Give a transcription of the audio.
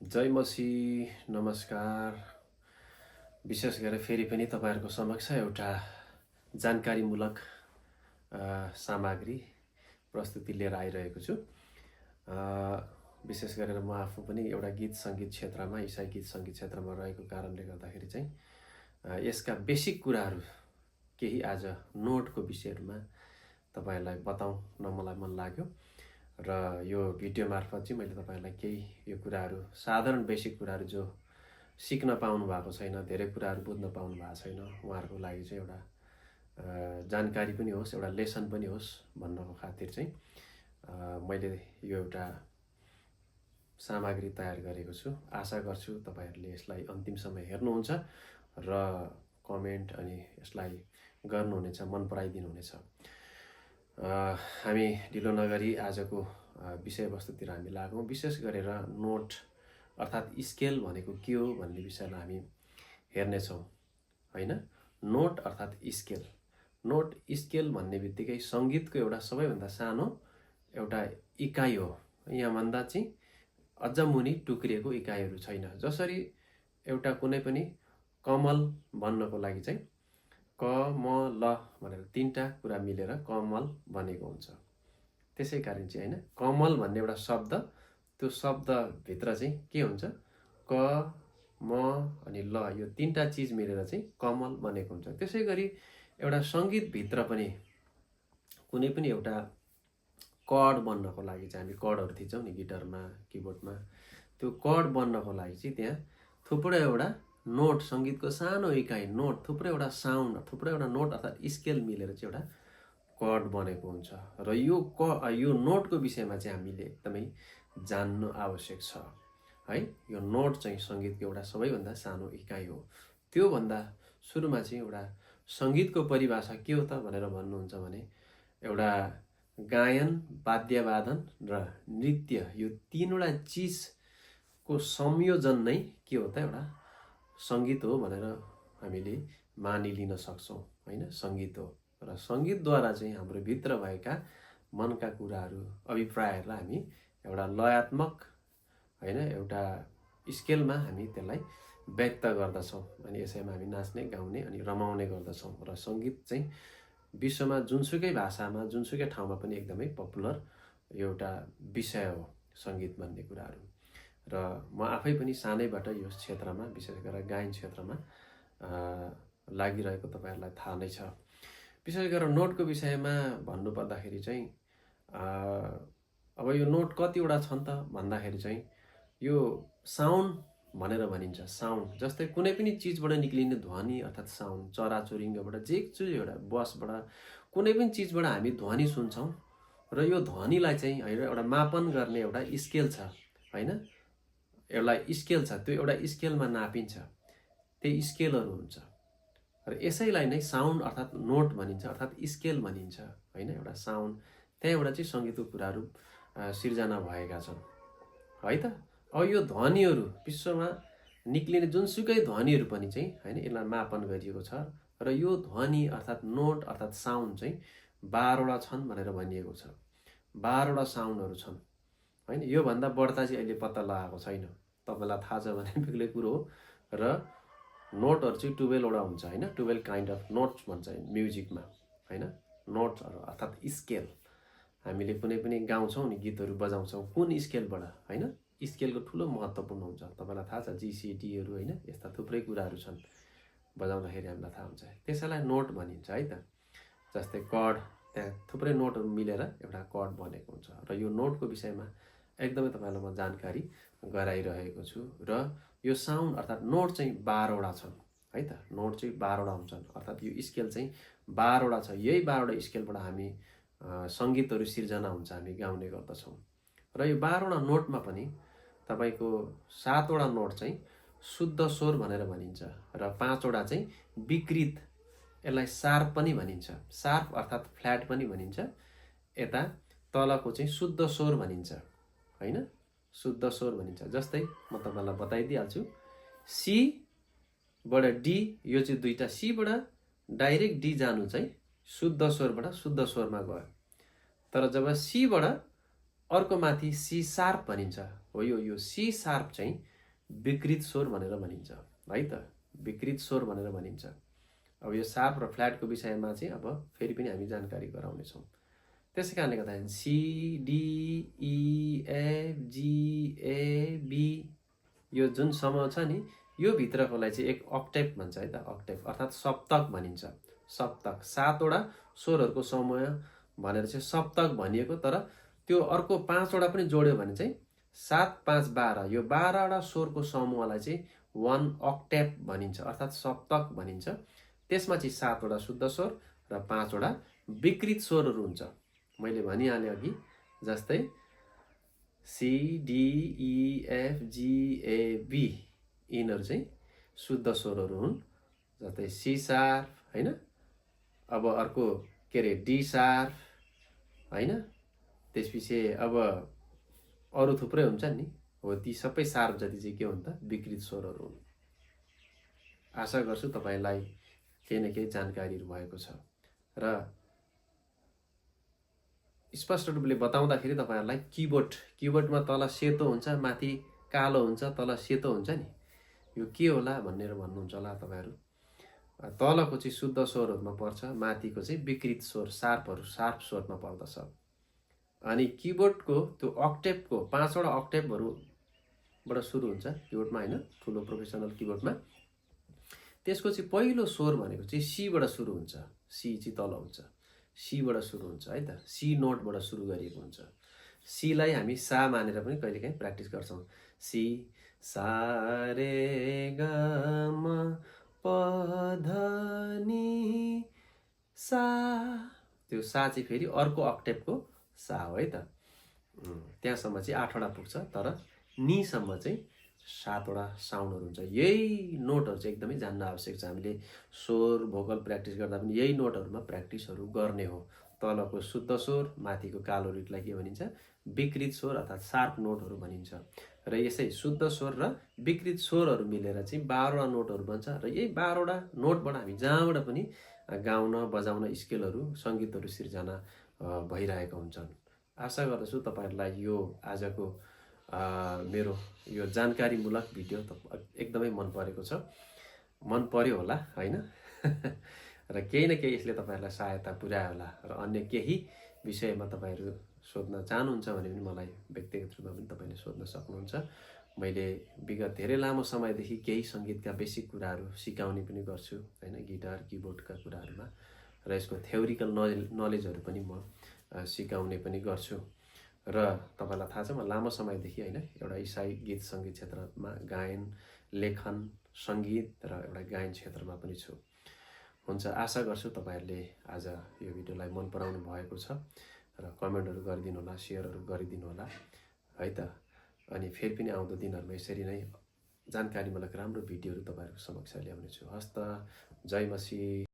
जय मसी नमस्कार। विशेष गरेर फेरि पनि तपाईहरुको समक्ष एउटा जानकारीमूलक सामग्री प्रस्तुति लिएर आइरहेको छु। विशेष गरेर म आफू पनि एउटा गीत संगीत क्षेत्रमा ईसाई गीत संगीत क्षेत्रमा रहेको कारणले गर्दाखेरि चाहिँ यसका बेसिक कुराहरू केही आज नोटको विषयहरुमा तपाईहरुलाई बताउन मलाई मन लाग्यो र यो भिडियो मार्फत चाहिँ मैले तपाईहरुलाई केही यो कुराहरू साधारण बेसिक कुराहरू जो सिक्न पाउनु भएको छैन, धेरै कुराहरू बुझ्न पाउनु भएको छैन, उहाँहरुको लागि चाहिँ एउटा जानकारी पनि होस्, एउटा लेसन पनि होस् भन्नको खातिर चाहिँ मैले यो एउटा सामग्री तयार गरेको छु। आशा गर्छु तपाईहरुले यसलाई अन्तिमसम्म हेर्नुहुन्छ र कमेन्ट अनि यसलाई गर्नुहुनेछ, मन पराइदिनुहुनेछ। हामी ढिलो नगरी आजको विषयवस्तुतिर हामी लागौं। विशेष गरेर नोट अर्थात स्केल भनेको के हो भन्ने विषयलाई हामी हेर्नेछौं हैन। नोट अर्थात स्केल, नोट स्केल भन्ने बित्तिकै संगीतको एउटा सबैभन्दा सानो एउटा इकाइ हो। यहाँ भन्दा चाहिँ अझ मुनि टुक्रिएको इकाइहरू छैन। जसरी एउटा कुनै पनि कमल बन्नको लागि चाहिँ क म ल भनेर तीनटा कुरा मिलेर कमल बनेको हुन्छ। त्यसैकारण चाहिँ हैन, कमल भन्ने एउटा शब्द, त्यो शब्द भित्र चाहिँ के हुन्छ, क म अनि ल यो तीनटा चीज मिलेर चाहिँ कमल बनेको हुन्छ। त्यसैगरी एउटा संगीत भित्र पनि कुनै पनि एउटा कर्ड बन्नको लागि चाहिँ हामी कर्डहरु थिच्छौं नि गिटारमा, किबोर्डमा। त्यो कर्ड बन्नको लागि चाहिँ त्यहाँ थुप्रै एउटा नोट, संगीतको सानो इकाइ नोट, थुप्रै एउटा साउन्ड, थुप्रै एउटा नोट अर्थात स्केल मिलेर चाहिँ एउटा कर्ड बनेको हुन्छ। र यो नोटको विषयमा चाहिँ हामीले एकदमै जान्नु आवश्यक छ है। यो नोट चाहिँ संगीतको एउटा सबैभन्दा सानो इकाइ हो। त्यो भन्दा सुरुमा चाहिँ एउटा संगीतको परिभाषा के हो त भनेर भन्नुहुन्छ भने एउटा गायन, वाद्यवादन र नृत्य, यो तीनवटा चीजको संयोजन नै के हो त एउटा संगीत हो भनेर हामीले मानिलिन सक्छौं हैन। संगीत हो र संगीतद्वारा चाहिँ हाम्रो भित्र भएका मनका कुराहरू, अभिप्रायहरूलाई हामी एउटा लयात्मक हैन एउटा स्केलमा हामी त्यसलाई व्यक्त गर्दछौं। अनि यसैमा हामी नाच्ने, गाउने अनि रमाउने गर्दछौं। र संगीत चाहिँ विश्वमा जुनसुकै भाषामा, जुनसुकै ठाउँमा पनि एकदमै पपुलर एउटा विषय हो संगीत भन्ने कुराहरू। र म आफै पनि सानैबाट यो क्षेत्रमा, विशेष गरेर गायन क्षेत्रमा लागिरहेको तपाईहरुलाई थाहा नै छ। विशेष गरेर नोटको विषयमा भन्नुपर्दाखेरि चाहिँ अब यो नोट कतिवटा छन् त भन्दाखेरि चाहिँ यो साउन्ड भनेर भनिन्छ। साउन्ड जस्तै कुनै पनि चीजबाट निक्लिने ध्वनि अर्थात साउन्ड, चराचुरुङ्गीबाट जे एउटा बसबाट कुनै पनि चीजबाट हामी ध्वनि सुन्छौं र यो ध्वनिलाई चाहिँ एउटा मापन गर्ने एउटा स्केल छ हैन। एउटा स्केल छ, त्यो एउटा स्केलमा नापिन्छ, त्यही स्केलहरु हुन्छ। र यसैलाई नै साउन्ड अर्थात नोट भनिन्छ, अर्थात स्केल भनिन्छ हैन। एउटा साउन्ड, त्यहीबाट चाहिँ संगीतको कुराहरू सिर्जना भएका छन् है त। अब यो ध्वनिहरू विश्वमा निक्लिने जुनसुकै ध्वनिहरू पनि चाहिँ हैन यसलाई मापन गरिएको छ। र यो ध्वनि अर्थात नोट अर्थात साउन्ड चाहिँ 12 वटा छन् भनेर भनिएको छ। 12 वटा साउन्डहरू छन् हैन। यो भन्दा बढ्ता चाहिँ अहिले पत्ता लगाएको छैन। तपाईलाई थाहा छ भने बेग्लै कुरो हो। र नोटहरु चाहिँ 12 वटा हुन्छ हैन। 12 काइन्ड अफ नोट्स भन्छ म्युजिकमा हैन। नोट्सहरु अर्थात स्केल, हामीले कुनै पनि गाउँछौं नि, गीतहरु बजाउँछौं, कुन स्केलबाट हैन। स्केलको ठूलो महत्त्वपूर्ण हुन्छ। तपाईलाई थाहा छ GCD हरु हैन, यस्ता थुप्रै कुराहरु छन्, बजाउँदाखेरि हामीलाई थाहा हुन्छ। त्यसैलाई नोट भनिन्छ है त। जस्तै कर्ड, त्यहाँ थुप्रै नोटहरु मिलेर एउटा कर्ड बनेको हुन्छ। र यो नोटको विषयमा एकदमै तपाईलाई म जानकारी गराइरहेको छु। र यो साउन्ड अर्थात नोट चाहिँ 12 वटा छन् है त। नोट चाहिँ 12 वटा हुन्छन् अर्थात यो स्केल चाहिँ 12 वटा छ। यही 12 वटा स्केलबाट हामी संगीतहरु सिर्जना हुन्छ, हामी गाउने गर्दछौं। र यो 12 वटा नोटमा पनि तपाईको 7 वटा नोट चाहिँ शुद्ध स्वर भनेर भनिन्छ र 5 वटा चाहिँ विकृत, यसलाई शार्प पनि भनिन्छ। शार्प अर्थात फ्ल्याट पनि भनिन्छ। यता तलको चाहिँ शुद्ध स्वर भनिन्छ हैन। शुद्ध स्वर भनिन्छ। जस्तै म तपाईलाई बताइदिहाल्छु। सी बाट डी, यो चाहिँ दुईटा सी बाट डाइरेक्ट डी जानु चाहिँ शुद्ध स्वरबाट शुद्ध स्वरमा गयो। तर जब सी बाट अर्को माथि सी शार्प भनिन्छ हो, यो सी शार्प चाहिँ विकृत स्वर भनेर भनिन्छ है त, विकृत स्वर भनेर भनिन्छ। अब यो सार्प र फ्ल्याटको विषयमा चाहिँ अब फेरि पनि हामी जानकारी गराउनेछौँ। त्यसै कारणले गर्दाखेरि C D E F G A B यो जुन समूह छ नि, यो भित्रकोलाई चाहिँ एक अक्टेभ भन्छ है त, अक्टेभ अर्थात् सप्तक भनिन्छ। सप्तक 7वटा स्वरहरूको समूह भनेर चाहिँ सप्तक भनिएको, तर त्यो अर्को 5वटा पनि जोड्यो भने चाहिँ 7 5 12, यो 12वटा स्वरको समूहलाई चाहिँ 1 अक्टेभ भनिन्छ अर्थात् सप्तक भनिन्छ। त्यसमा चाहिँ 7वटा शुद्ध स्वर र 5वटा विकृत स्वरहरू हुन्छ। मैले भनिहालेँ अघि, जस्तै C D E F G A B यिनीहरू चाहिँ शुद्ध स्वरहरू हुन्। जस्तै सी शार्प हैन, अब अर्को के अरे डी शार्प हैन, त्यसपछि अब अरू थुप्रै हुन्छ नि, हो ती सबै शार्प जति चाहिँ के हुन् त विकृत स्वरहरू हुन्। आशा गर्छु तपाईलाई केही न केही जानकारीहरू भएको छ र स्पष्ट रूपले बताउँदाखेरि तपाईहरुलाई किबोर्डमा तल सेतो हुन्छ, माथि कालो हुन्छ, तल सेतो हुन्छ नि, यो के होला भनेर भन्नुहुन्छ होला तपाईहरु। तलको चाहिँ शुद्ध स्वरहरुमा पर्छ, माथिको चाहिँ विकृत स्वर शार्पहरु शार्प स्वरमा पर्दछ। अनि किबोर्डको त्यो अक्टेभको 5वटा अक्टेभहरुबाट सुरु हुन्छ किबोर्डमा हैन, ठुलो प्रोफेसनल किबोर्डमा। त्यसको चाहिँ पहिलो स्वर भनेको चाहिँ सी बाट सुरु हुन्छ, सी चाहिँ तल हुन्छ, सी बाट सुरु हुन्छ है त, सी नोटबाट सुरु गरिएको हुन्छ। सी लाई हामी सा मानेर पनि कहिलेकाहीँ प्र्याक्टिस गर्छौं। सी सा रे ग म प ध नि सा, त्यो सा चाहिँ फेरि अर्को अक्टेभको सा हो है त। त्यहाँसम्म चाहिँ 8वटा पुग्छ, तर नि सम्म चाहिँ 7वटा साउन्डहरु हुन्छ। यही नोटहरु चाहिँ एकदमै जान्न आवश्यक छ। हामीले स्वर भोकल प्र्याक्टिस गर्दा पनि यही नोटहरुमा प्र्याक्टिसहरु गर्ने हो। तलको शुद्ध स्वर, माथिको कालो रिटलाई के भनिन्छ, विकृत स्वर अर्थात् शार्प नोटहरु भनिन्छ। र यसै शुद्ध स्वर र विकृत स्वरहरु मिलेर चाहिँ 12वटा नोटहरु बन्छ। र यही 12वटा नोटबाट हामी जहाँबाट पनि गाउन बजाउन स्केलहरु संगीतहरु सिर्जना भइरहेका हुन्छन्। आशा गर्दछु तपाईहरुलाई यो आजको मेरो यो जानकारीमूलक भिडियो एकदमै मन परेको छ, मन पर्यो होला हैन। र केही न केही यसले तपाईहरुलाई सहायता पुर्यायो होला। र अन्य केही विषयमा तपाईहरु सोध्न चाहनुहुन्छ भने पनि मलाई व्यक्तिगत रूपमा पनि तपाईले सोध्न सक्नुहुन्छ। मैले विगत धेरै लामो समयदेखि केही संगीतका बेसिक कुराहरू सिकाउने पनि गर्छु हैन, गिटार किबोर्डका कुराहरुमा, र यसको थ्योरिकल नलेजहरु पनि म सिकाउने पनि गर्छु। र तपाईलाई थाहा छ म लामो समयदेखि हैन एउटा इसाई गीत संगीत क्षेत्रमा गायन, लेखन, संगीत र एउटा गायन क्षेत्रमा पनि छु। हुन्छ, आशा गर्छु तपाईहरुले आज यो भिडियोलाई मन पराउनु भएको छ र कमेन्टहरु गरिदिनु होला, शेयरहरु गरिदिनु होला है त। अनि फेरि पनि आउँदो दिनहरुमा यसरी नै जानकारीमूलक राम्रो भिडियोहरु तपाईहरुको समक्ष ल्याउने छु। हस्त, जय मसी।